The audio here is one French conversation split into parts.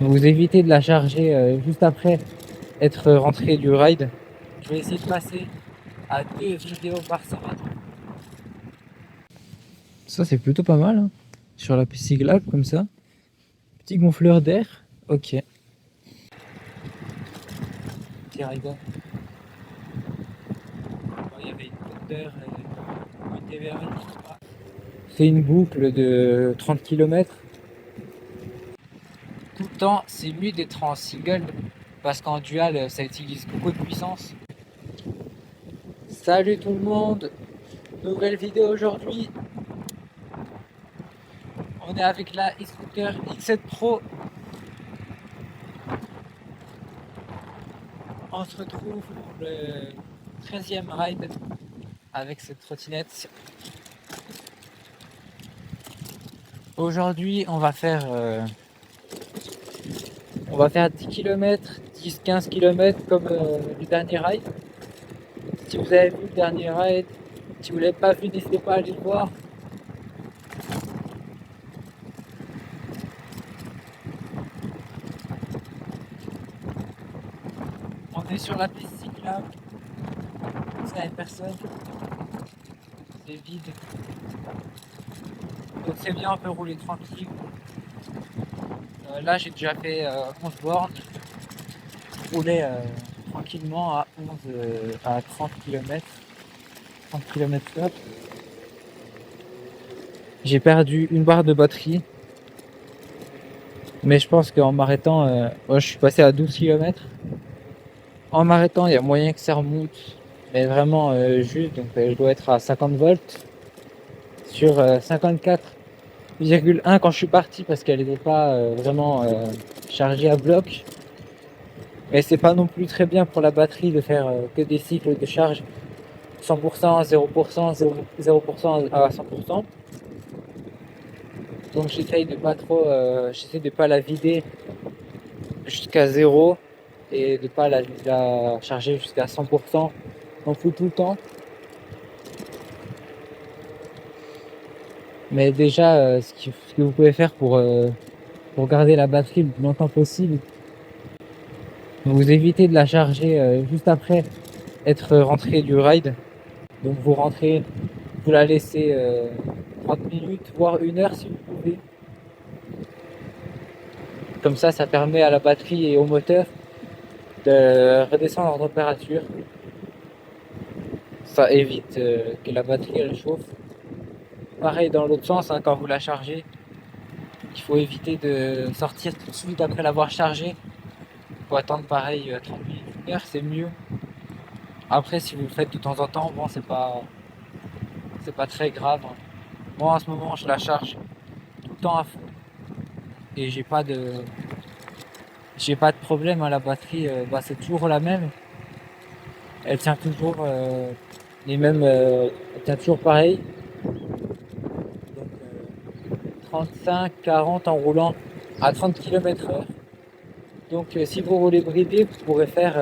Vous évitez de la charger juste après être rentré du ride. Je vais essayer de passer à 2 vidéos par semaine. Ça c'est plutôt pas mal, hein. Sur la piste cyclable comme ça. Petit gonfleur d'air. Ok. Petit rider. Il y avait une Thunder et une TVR. Fait une boucle de 30 km. Tout le temps, c'est mieux d'être en single parce qu'en dual, ça utilise beaucoup de puissance. Salut tout le monde, nouvelle vidéo aujourd'hui. On est avec la e-scooter X7 Pro. On se retrouve pour le 13e ride avec cette trottinette. Aujourd'hui, on va faire 10 km, 10-15 km comme le dernier ride. Si vous avez vu le dernier ride, si vous ne l'avez pas vu, n'hésitez pas à aller le voir. On est sur la piste cyclable, ça n'y a personne, c'est vide. Donc c'est bien, on peut rouler tranquille. Là j'ai déjà fait 11 bornes. Je roulais tranquillement à 30 km. 30 km/h. J'ai perdu une barre de batterie. Mais je pense qu'en m'arrêtant, je suis passé à 12 km. En m'arrêtant, il y a moyen que ça remonte. Mais vraiment juste, donc je dois être à 50 volts. Sur 54,1 quand je suis parti parce qu'elle n'était pas vraiment chargée à bloc. Mais c'est pas non plus très bien pour la batterie de faire que des cycles de charge 100%, 0%, 0% à 100%. Donc j'essaye de pas trop, j'essaie de pas la vider jusqu'à 0 et de pas la charger jusqu'à 100% non plus tout le temps. Mais déjà, ce que vous pouvez faire pour garder la batterie le plus longtemps possible, vous évitez de la charger juste après être rentré du ride. Donc vous rentrez, vous la laissez 30 minutes, voire 1 heure si vous pouvez. Comme ça permet à la batterie et au moteur de redescendre en température. Ça évite que la batterie elle chauffe. Pareil dans l'autre sens, hein, quand vous la chargez, il faut éviter de sortir tout de suite après l'avoir chargée. Il faut attendre pareil 30 minutes, 1 heure, c'est mieux. Après si vous le faites de temps en temps, bon c'est pas très grave, hein. Moi en ce moment je la charge tout le temps à fond et j'ai pas de problème à la batterie, c'est toujours la même. Elle tient toujours elle tient toujours pareil. Donc 35-40 en roulant à 30 km/h. Donc si vous roulez bridé, vous pourrez faire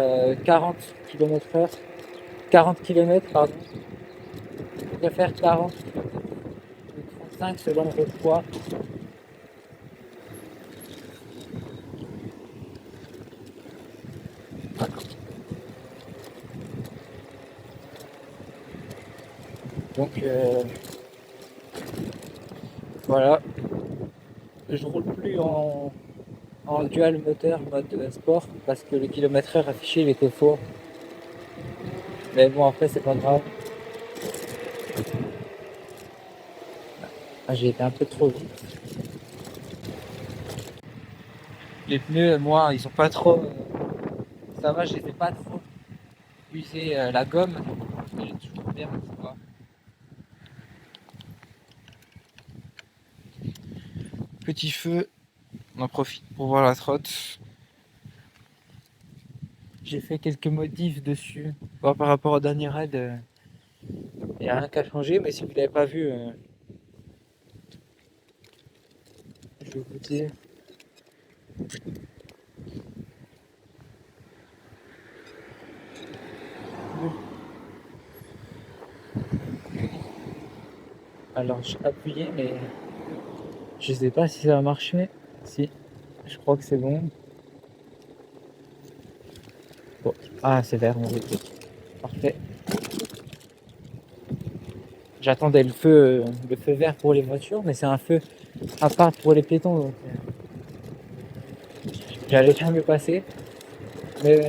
40 km/h, 40 km pardon. Vous pourrez faire 40 ou 35 selon votre poids. Donc voilà, je roule plus en dual moteur mode sport parce que le kilomètre-heure affiché il était faux. Mais bon après c'est pas grave. Ah, j'ai été un peu trop vite. Les pneus, moi, ils sont pas trop. Ça va, je les ai pas trop usés. La gomme, elle est toujours bien, tu vois. Petit feu, on en profite pour voir la trotte. J'ai fait quelques modifs dessus. Bon, par rapport au dernier raid, il n'y a rien qu'à changer, mais si vous l'avez pas vu, je vais vous dire. Alors, j'ai appuyé, mais je sais pas si ça va marcher. Si, Je crois que c'est bon. Bon. Ah, c'est vert, parfait. J'attendais le feu vert pour les voitures, mais c'est un feu à part pour les piétons, donc j'allais jamais passer. Mais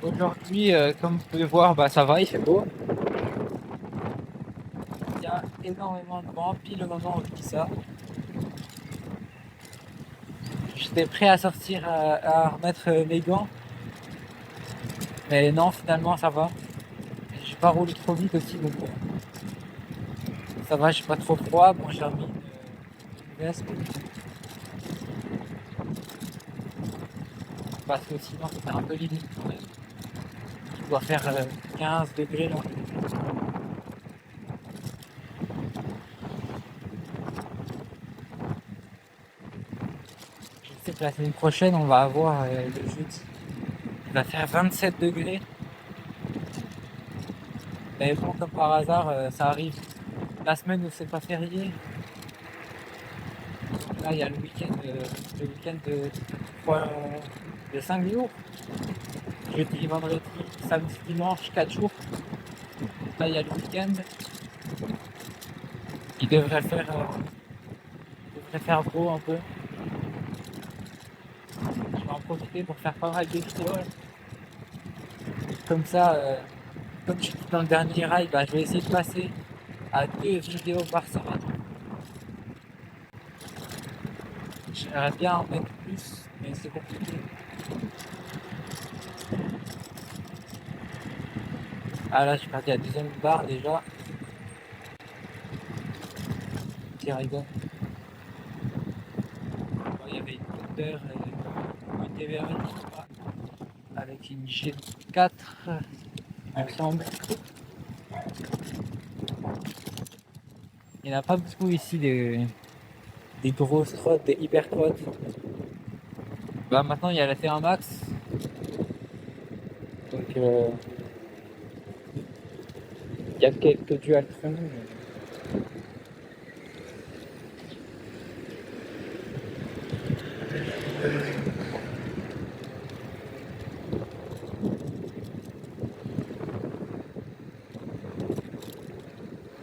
aujourd'hui, comme vous pouvez voir, bah, ça va, il fait beau. Il y a énormément de vent, pile au moment où je dis ça. J'étais prêt à sortir, à remettre mes gants, mais non, finalement ça va. J'ai pas roulé trop vite aussi, donc ça va, j'ai pas trop froid. Bon, j'ai remis une veste parce que sinon c'était un peu limite quand même. Il doit faire 15 degrés là. Je sais que la semaine prochaine on va avoir le jeudi. Il va faire 27 degrés. Mais bon, comme par hasard, ça arrive la semaine où c'est pas férié. Là, il y a le week-end de 5 jours. Jeudi, vendredi, samedi, dimanche, 4 jours. Là, il y a le week-end. Il devrait faire beau un peu. Je vais en profiter pour faire pas mal de vidéos. Comme ça, comme je dis dans le dernier rail, bah, je vais essayer de passer à 2 vidéos par semaine. J'aimerais bien en mettre plus, mais c'est compliqué. Ah là, je suis parti à la deuxième barre déjà. Petit rideau. Bon, il y avait une Thunder et une TVR avec une G4 ensemble. Il n'y en a pas beaucoup ici des grosses trottes, des hyper trottes. Bah maintenant il y a la T1 Max. Donc il y a quelques Dualtron.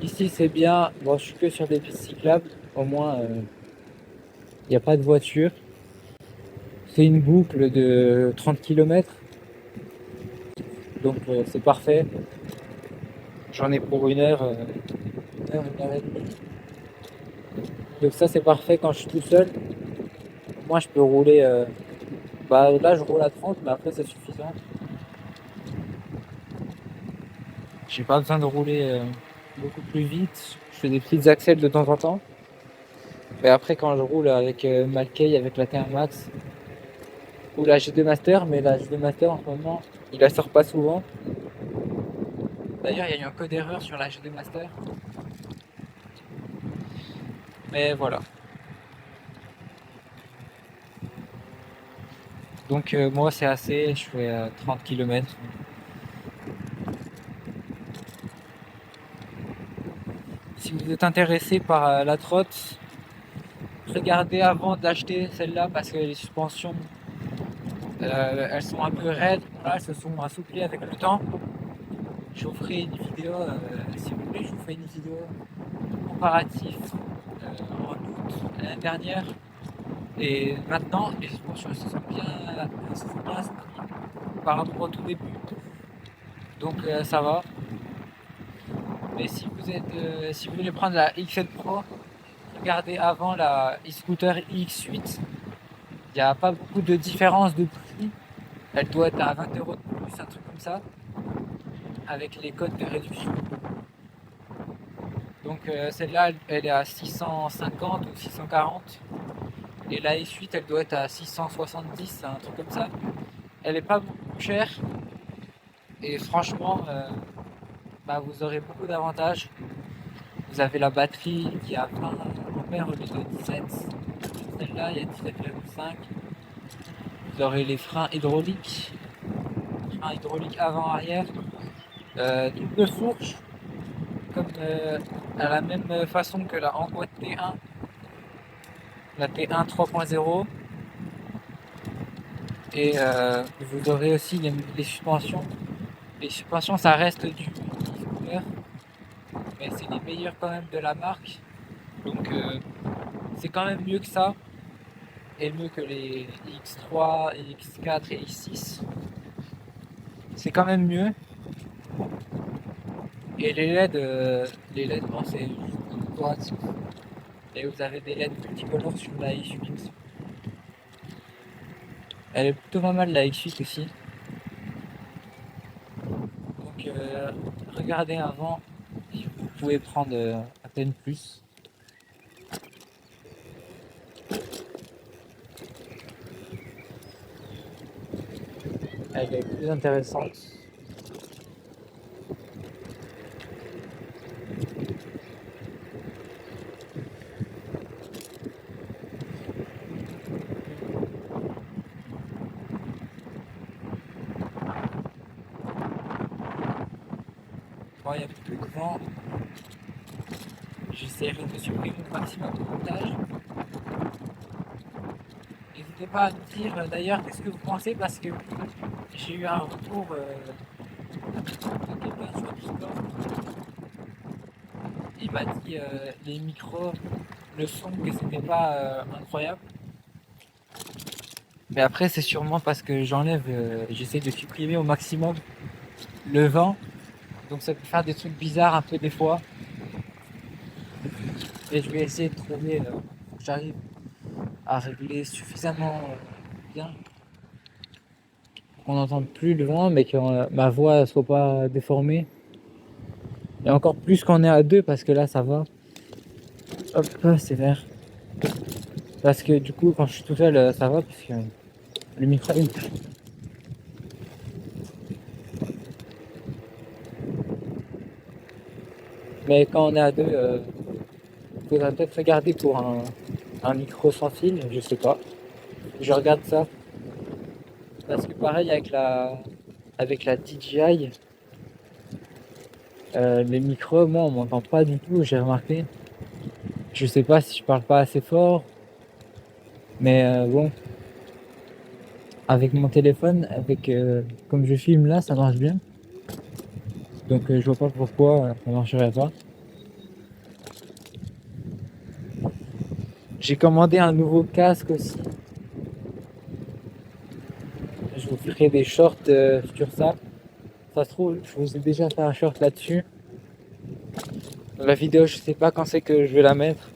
Ici c'est bien, bon je suis que sur des pistes cyclables, au moins il n'y a pas de voiture. C'est une boucle de 30 km, donc c'est parfait. J'en ai pour une heure et demie. Donc ça c'est parfait quand je suis tout seul. Moi je peux rouler, bah là je roule à 30, mais après c'est suffisant. J'ai pas besoin de rouler beaucoup plus vite. Je fais des petites accels de temps en temps. Mais après, quand je roule avec Malkey, avec la T1 Max ou la G2 Master, mais la G2 Master en ce moment, il la sort pas souvent. D'ailleurs, il y a eu un code d'erreur sur la G2 Master. Mais voilà. Donc moi, c'est assez. Je fais 30 km. Si vous êtes intéressé par la trotte, regardez avant d'acheter celle-là parce que les suspensions, elles sont un peu raides. Là, elles se sont assouplies avec le temps. Je vous ferai une vidéo, si vous voulez, je vous ferai une vidéo comparative en août l'année dernière. Et maintenant, les suspensions se sont bien assouplies par rapport au tout début. Donc ça va. Mais si vous voulez prendre la XL Pro, regardez avant la e-scooter X8. Il n'y a pas beaucoup de différence de prix. Elle doit être à 20 € de plus, un truc comme ça, avec les codes de réduction. Donc celle-là, elle est à 650 ou 640. Et la S8, elle doit être à 670, un truc comme ça. Elle est pas beaucoup chère. Et franchement, bah, vous aurez beaucoup d'avantages. Vous avez la batterie qui a 20 ampères au lieu de 17. Celle-là, il y a 17,5. Vous aurez les freins hydrauliques. Freins hydrauliques avant-arrière. Double fourche, comme à la même façon que la Angoisse T1, la T1 3.0. Et vous aurez aussi les suspensions. Les suspensions, ça reste du scooter, mais c'est les meilleurs quand même de la marque. Donc c'est quand même mieux que ça, et mieux que les X3, X4 et X6. C'est quand même mieux. Et les LED, bon, c'est juste décoratif. Et vous avez des LED multicolores sur la X8. Elle est plutôt pas mal la X8 aussi. Donc regardez avant, si vous pouvez prendre à peine plus. Elle est plus intéressante. Bon, il y a plus de vent. J'essaierai de supprimer au maximum de montage. N'hésitez pas à nous dire d'ailleurs qu'est-ce que vous pensez, parce que j'ai eu un retour de quelqu'un sur Discord. Il m'a dit les micros, le son, que c'était pas incroyable. Mais après c'est sûrement parce que j'essaie de supprimer au maximum le vent. Donc ça peut faire des trucs bizarres un peu des fois. Et je vais essayer de trouver, j'arrive à régler suffisamment bien pour qu'on n'entende plus le vent, mais que ma voix soit pas déformée. Et encore plus quand on est à deux, parce que là ça va. Hop, c'est vert. Parce que du coup quand je suis tout seul ça va, parce que le micro est... Mais quand on est à deux, il faudrait peut-être regarder pour un micro sans fil, je sais pas. Je regarde ça. Parce que pareil avec la DJI, les micros, moi on m'entend pas du tout, j'ai remarqué. Je sais pas si je parle pas assez fort, mais bon, avec mon téléphone, comme je filme là, ça marche bien. Donc je vois pas pourquoi ça marcherait pas. J'ai commandé un nouveau casque aussi. Je vous ferai des shorts sur ça. Ça se trouve, je vous ai déjà fait un short là-dessus. La vidéo, je sais pas quand c'est que je vais la mettre.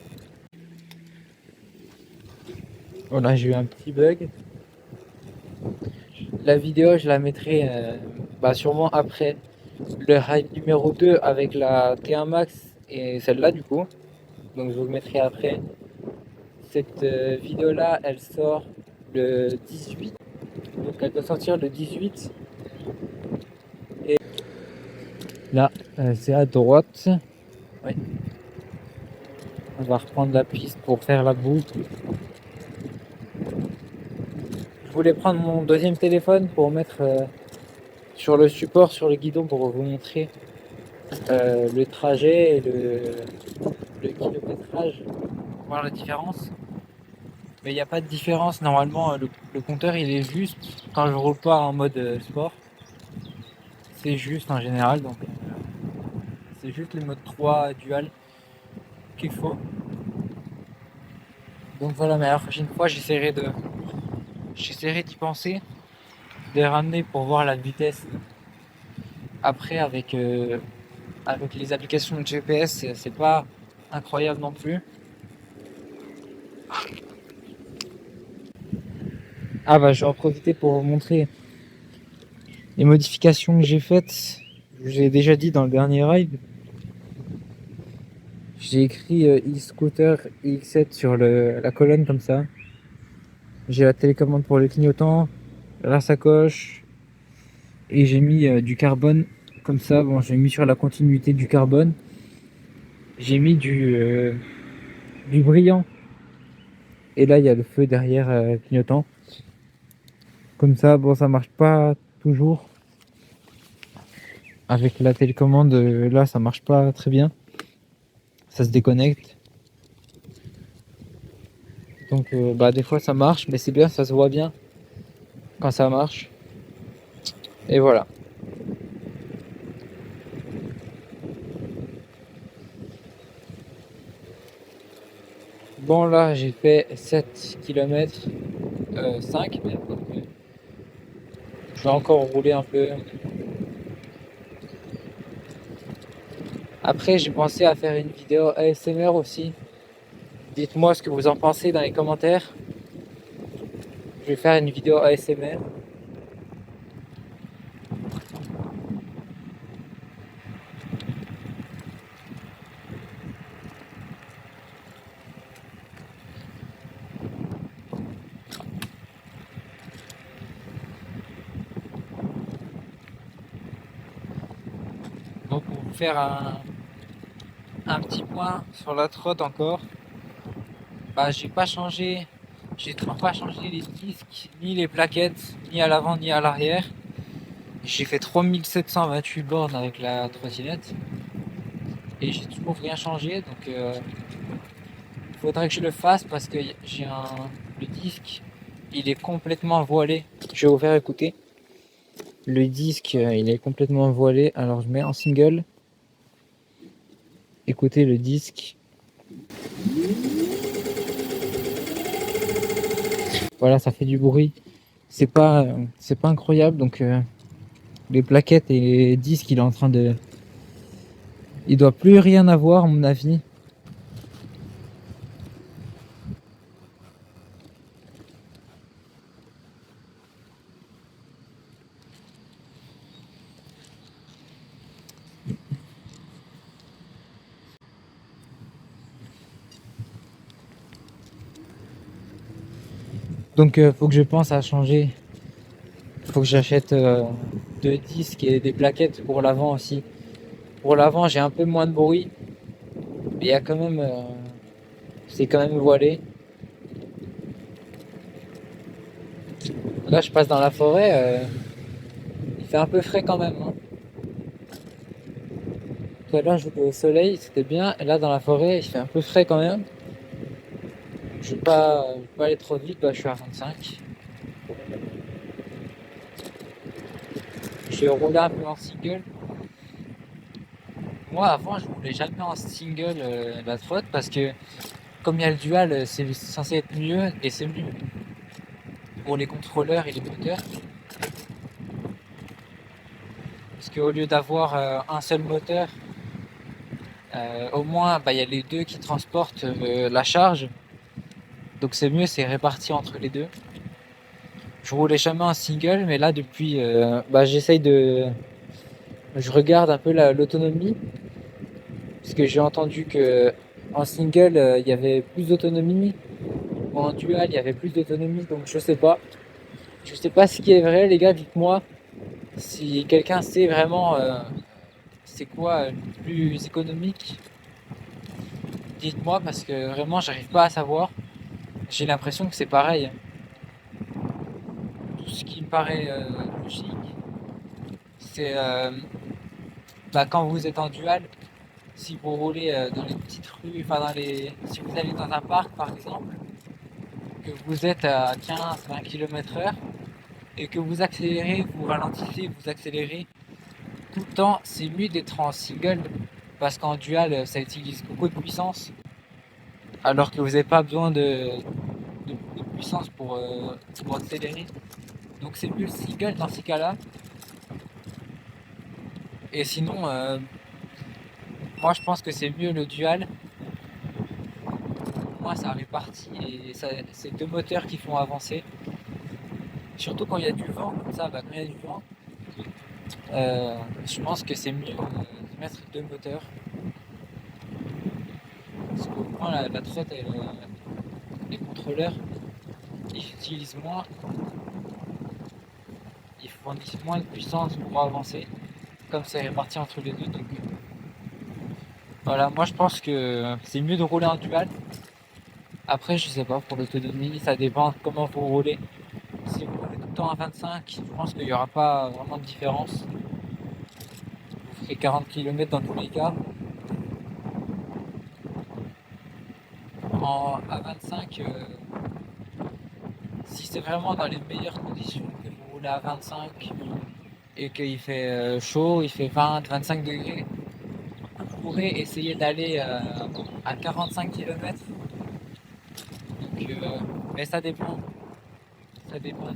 Voilà, j'ai eu un petit bug. La vidéo, je la mettrai sûrement après le ride numéro 2 avec la T1 Max et celle-là du coup. Donc je vous le mettrai après. Cette vidéo-là, elle sort le 18. Donc elle doit sortir le 18. Et là, c'est à droite. Oui. On va reprendre la piste pour faire la boucle. Je voulais prendre mon deuxième téléphone pour mettre sur le support, sur le guidon, pour vous montrer le trajet et le kilométrage, voir la différence. Mais il n'y a pas de différence, normalement le compteur il est juste quand je roule pas en mode sport. C'est juste en général, donc c'est juste le mode 3 dual qu'il faut. Donc voilà, mais la prochaine fois j'essaierai d'y penser, de les ramener pour voir la vitesse. Après avec les applications de GPS, c'est pas incroyable non plus. Ah bah je vais en profiter pour vous montrer les modifications que j'ai faites. Je vous ai déjà dit dans le dernier ride. J'ai écrit e-scooter X7 sur la colonne comme ça. J'ai la télécommande pour le clignotant, la sacoche, et j'ai mis du carbone comme ça. Bon, j'ai mis sur la continuité du carbone. J'ai mis du brillant. Et là, il y a le feu derrière clignotant. Comme ça, bon, ça marche pas toujours. Avec la télécommande, là, ça marche pas très bien. ça se déconnecte. Donc des fois ça marche, mais c'est bien, ça se voit bien quand ça marche. Et voilà. Bon là j'ai fait 7 km, 5 mais je vais encore rouler un peu. Après j'ai pensé à faire une vidéo ASMR aussi. Dites-moi ce que vous en pensez dans les commentaires. Je vais faire une vidéo ASMR. Donc pour vous faire un petit point sur la trotte encore, j'ai toujours pas changé les disques, ni les plaquettes, ni à l'avant ni à l'arrière. J'ai fait 3728 bornes avec la trottinette et j'ai toujours rien changé, donc il faudrait que je le fasse parce que le disque il est complètement voilé. Je vais vous faire écouter. Le disque il est complètement voilé, alors je mets en single. Écoutez le disque. Voilà, ça fait du bruit. C'est pas incroyable, donc les plaquettes et les disques, il est en train de... Il doit plus rien avoir, à mon avis. Donc faut que je pense à changer. Faut que j'achète 2 disques et des plaquettes pour l'avant aussi. Pour l'avant, j'ai un peu moins de bruit, mais il y a quand même... c'est quand même voilé. Là, je passe dans la forêt, il fait un peu frais quand même, hein. Tout à l'heure, je jouais au soleil, c'était bien. Et là, dans la forêt, il fait un peu frais quand même. Je vais pas aller trop vite, je suis à 25. Je vais rouler un peu en single. Moi, avant, je roulais jamais en single la trotte parce que comme il y a le dual, c'est censé être mieux et c'est mieux pour les contrôleurs et les moteurs. Parce qu'au lieu d'avoir un seul moteur, au moins il y a les deux qui transportent la charge. Donc c'est mieux, c'est réparti entre les deux. Je roulais jamais en single, mais là depuis, j'essaye de... Je regarde un peu l'autonomie. Parce que j'ai entendu que en single, il y avait plus d'autonomie. Ou en dual, il y avait plus d'autonomie. Donc je sais pas. Je sais pas ce qui est vrai, les gars. Dites-moi si quelqu'un sait vraiment c'est quoi le plus économique. Dites-moi parce que vraiment, j'arrive pas à savoir. J'ai l'impression que c'est pareil. Tout ce qui me paraît logique, c'est quand vous êtes en dual, si vous roulez dans les petites rues, si vous allez dans un parc par exemple, que vous êtes à 15-20 km/h et que vous accélérez, vous ralentissez, vous accélérez tout le temps, c'est mieux d'être en single parce qu'en dual ça utilise beaucoup de puissance alors que vous n'avez pas besoin de beaucoup de puissance pour accélérer. Donc c'est mieux le single dans ces cas-là. Et sinon, moi je pense que c'est mieux le dual. Moi ça répartit et c'est deux moteurs qui font avancer. Surtout quand il y a du vent, comme ça, quand il y a du vent, je pense que c'est mieux de mettre deux moteurs. Parce qu'au moins la trotte, les contrôleurs, ils utilisent moins, ils fournissent moins de puissance pour avancer, comme c'est réparti entre les deux. Donc voilà, moi je pense que c'est mieux de rouler en dual. Après, je sais pas, pour l'autonomie, ça dépend de comment vous roulez. Si vous roulez tout le temps à 25, je pense qu'il n'y aura pas vraiment de différence. Vous ferez 40 km dans tous les cas. à 25, si c'est vraiment dans les meilleures conditions que vous roulez à 25 et qu'il fait chaud, il fait 20-25 degrés, vous pourrez essayer d'aller à 45 km. Donc, mais ça dépend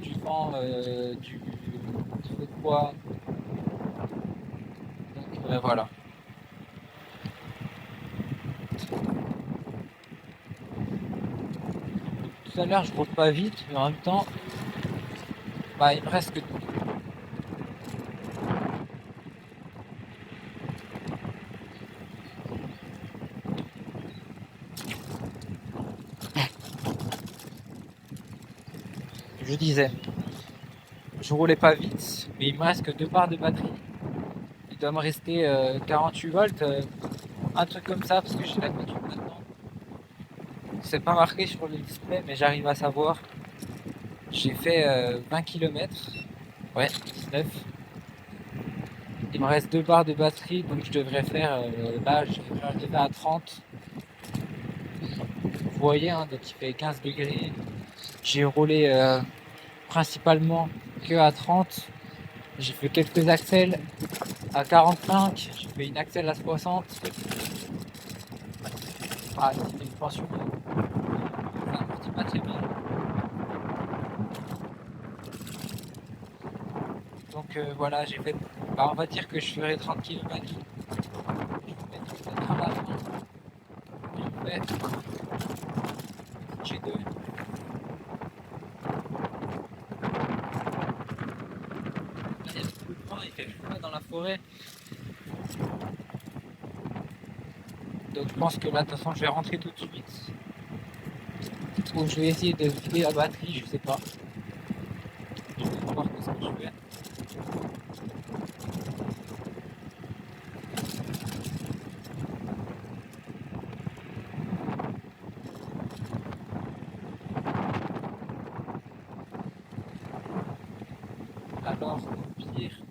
du vent, du feu de poids. Donc voilà. Tout à l'heure, je roule pas vite, mais en même temps, bah, il me reste que. Je disais, je roulais pas vite, mais il me reste que 2 barres de batterie. Il doit me rester 48 volts, un truc comme ça, parce que j'ai l'habitude maintenant. C'est pas marqué sur le display, mais j'arrive à savoir. J'ai fait 20 km, ouais, 19. Il me reste 2 barres de batterie, donc je devrais faire, là, je devrais arriver à 30. Vous voyez, hein, donc il fait 15 degrés. J'ai roulé principalement que à 30. J'ai fait quelques accels à 45. J'ai fait une accel à 60. Ah, c'était une pension. Ça amortit pas très bien. Donc voilà, j'ai fait. Bah, on va dire que je ferai 30 km. Je vais mettre peut-être à la fin. Je fais. J'ai deux. Il y a beaucoup de vent, il fait froid dans la forêt. Donc je pense que là, de toute façon, je vais rentrer tout de suite. Ou je vais essayer de vider la batterie, je sais pas. Je vais voir ce que je fais. Alors, au pire,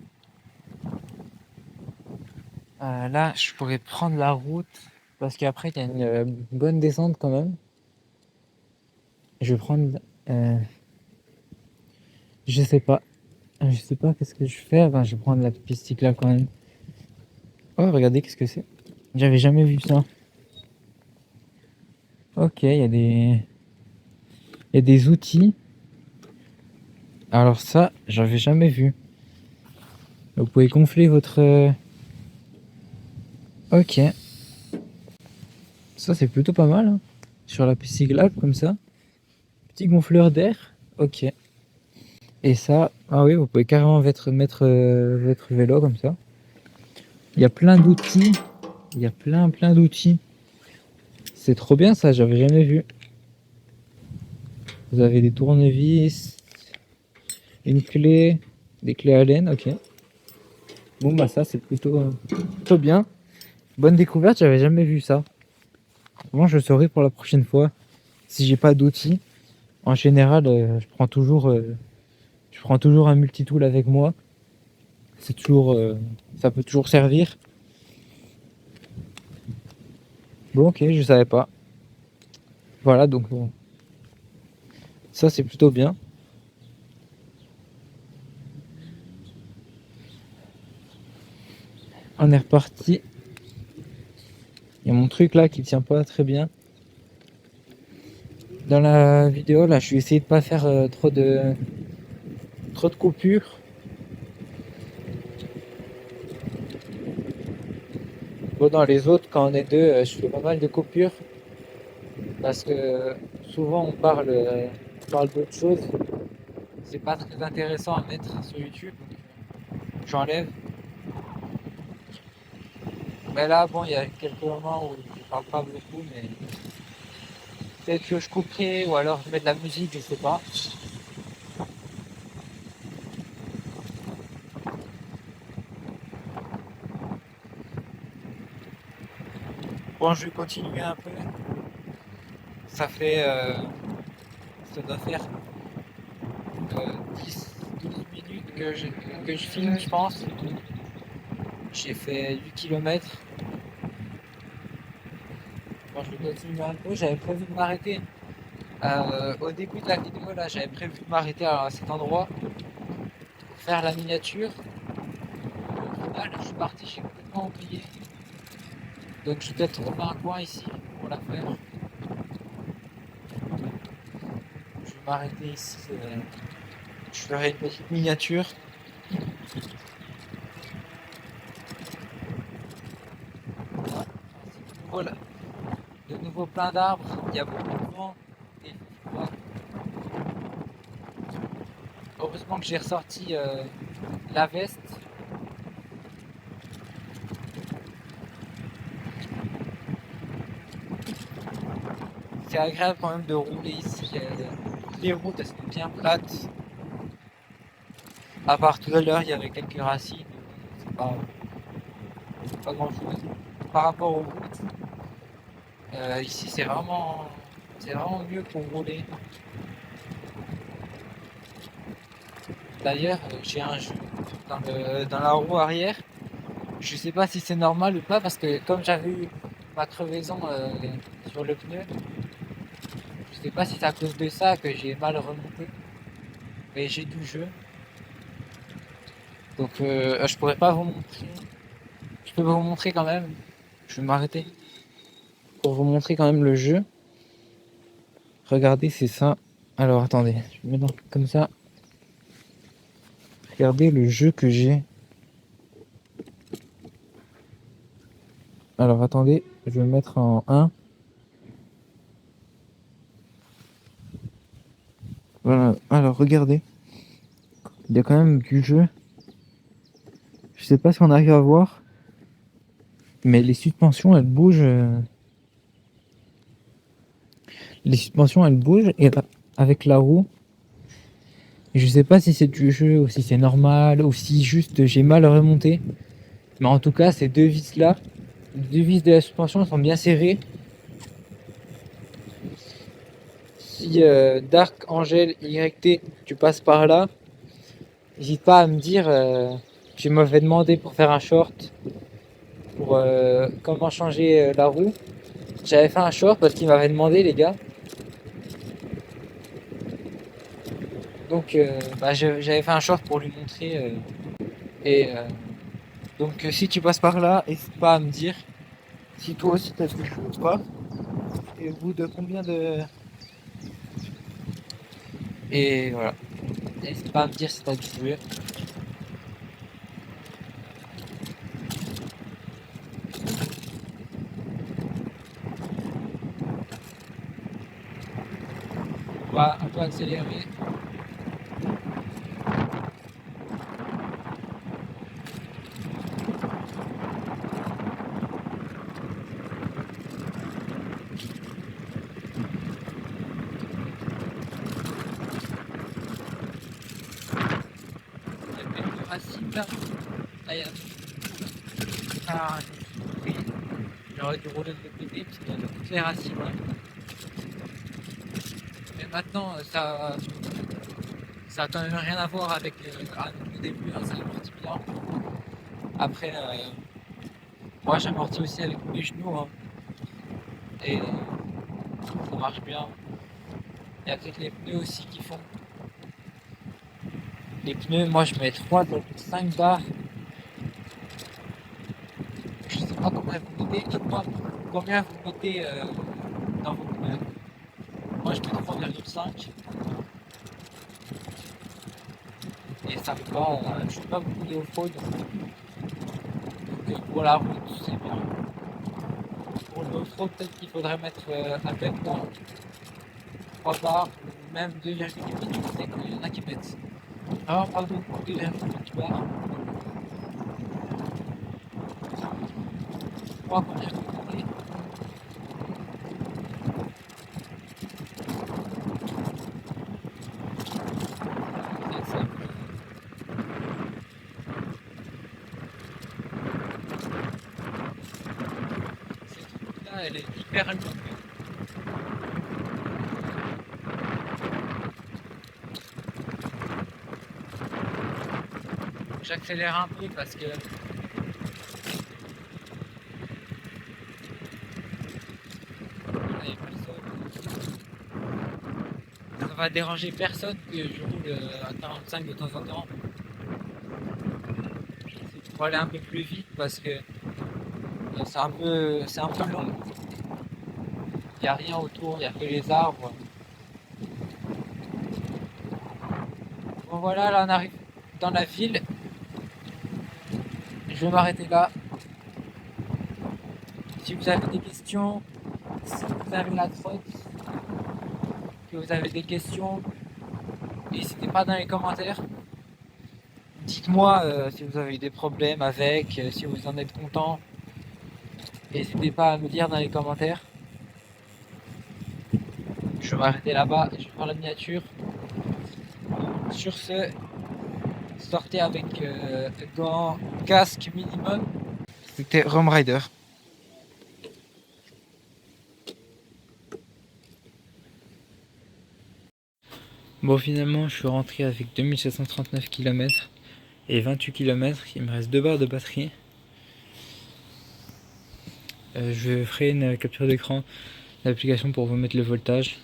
là, je pourrais prendre la route parce qu'après, il y a une bonne descente quand même. Je vais prendre. euh, je sais pas. Je sais pas qu'est-ce que je fais. Enfin, je vais prendre la piste cyclable quand même. Oh, regardez, qu'est-ce que c'est? J'avais jamais vu ça. Ok, il y a des outils. Alors ça, j'avais jamais vu. Vous pouvez gonfler votre. Ok, ça c'est plutôt pas mal, hein. Sur la piste cyclable comme ça. Petit gonfleur d'air. Ok. Et ça, ah oui, vous pouvez carrément mettre votre vélo comme ça. Il y a plein d'outils. Il y a plein d'outils. C'est trop bien ça, j'avais jamais vu. Vous avez des tournevis, une clé, des clés Allen, ok. Bon bah ça c'est plutôt bien. Bonne découverte, j'avais jamais vu ça. Moi je saurai pour la prochaine fois. Si j'ai pas d'outils, en général je prends toujours un multitool avec moi. C'est toujours ça peut toujours servir. Bon ok, je savais pas. Voilà donc bon. Ça c'est plutôt bien. On est reparti. Il y a mon truc là qui tient pas très bien. Dans la vidéo là, je vais essayer de pas faire trop de coupures. Bon, dans les autres, quand on est deux, je fais pas mal de coupures parce que souvent on parle d'autre chose. C'est pas très intéressant à mettre sur YouTube, donc j'enlève. Mais là, bon, il y a quelques moments où je parle pas beaucoup, mais peut-être que je couperai ou alors je mets de la musique, je sais pas. Bon, je vais continuer un peu. Ça fait, ça doit faire 10-12 minutes que je filme, je pense. J'ai fait 8 km. Bon, je vais continuer un peu. J'avais prévu de m'arrêter au début de la vidéo. Là, j'avais prévu de m'arrêter à cet endroit pour faire la miniature. Au final, je suis parti, j'ai complètement oublié. Donc, je vais peut-être trouver un coin ici pour la faire. Je vais m'arrêter ici. Je ferai une petite miniature. Voilà. De nouveau plein d'arbres. Il y a beaucoup de vent. Et voilà. Heureusement que j'ai ressorti la veste. C'est agréable quand même de rouler ici. Les routes elles sont bien plates. À part tout à l'heure, il y avait quelques racines. C'est pas grand chose. Par rapport aux routes, ici c'est vraiment mieux pour rouler. D'ailleurs, j'ai un jeu dans la roue arrière. Je sais pas si c'est normal ou pas parce que comme j'avais eu ma crevaison sur le pneu, je sais pas si c'est à cause de ça que j'ai mal remonté. Mais j'ai du jeu. Donc je pourrais pas vous montrer. Je peux vous montrer quand même. Je vais m'arrêter pour vous montrer quand même le jeu. Regardez, c'est ça. Alors attendez, je vais mettre comme ça. Regardez le jeu que j'ai. Alors attendez, je vais le mettre en 1. Voilà, alors regardez. Il y a quand même du jeu. Je sais pas si on arrive à voir. Mais les suspensions elles bougent. Les suspensions elles bougent et avec la roue. Et je sais pas si c'est du jeu ou si c'est normal ou si juste j'ai mal remonté. Mais en tout cas, ces deux vis là, les deux vis de la suspension sont bien serrées. Si Dark Angel YT, tu passes par là, n'hésite pas à me dire. Tu m'avais demandé pour faire un short pour comment changer la roue. J'avais fait un short parce qu'il m'avait demandé, les gars. Donc bah, j'avais fait un short pour lui montrer. Et donc si tu passes par là, n'hésite pas à me dire si toi aussi t'as vu ou pas. Et au bout de combien de. Et voilà. N'hésite pas à me dire si t'as dû jouer. On va un peu accélérer. Il y a quelques racines là. Là, il y a. Ah, je me suis pris. J'aurais dû rouler de l'autre côté parce qu'il y a toutes les racines là. Mais maintenant, ça a quand même rien à voir avec le début, hein, ça amortit bien. Après, moi j'amortis aussi avec mes genoux, hein, et ça marche bien. Il y a peut-être les pneus aussi qui font. Les pneus, moi je mets 3,5 bars. Je sais pas combien vous mettez, dites-moi combien vous mettez dans vos pneus. Moi je mets 3,5 et ça me va, je suis pas beaucoup de off-road. Donc pour la route c'est bien. Pour le off-road peut-être qu'il faudrait mettre un peu de temps. 3 bars ou même 2,8, je sais qu'il y en a qui mettent vraiment pas beaucoup, 2,8 bars. 3 combien vous mettez. Cette route-là, elle est hyper longue. J'accélère un peu parce que va déranger personne que je roule à 45 de temps en temps. C'est pour aller un peu plus vite parce que c'est un peu long. Il n'y a rien autour, il n'y a que les arbres. Bon voilà, là on arrive dans la ville. Je vais m'arrêter là. Si vous avez des questions, si vous avez la trotte, que vous avez des questions, n'hésitez pas dans les commentaires. Dites-moi si vous avez eu des problèmes avec, si vous en êtes content. N'hésitez pas à me dire dans les commentaires. Je vais m'arrêter là-bas, je vais faire la miniature. Sur ce, sortez avec gants, casque minimum. C'était Rome Rider. Bon, finalement, je suis rentré avec 2739 km et 28 km. Il me reste 2 barres de batterie. Je ferai une capture d'écran d'application pour vous mettre le voltage.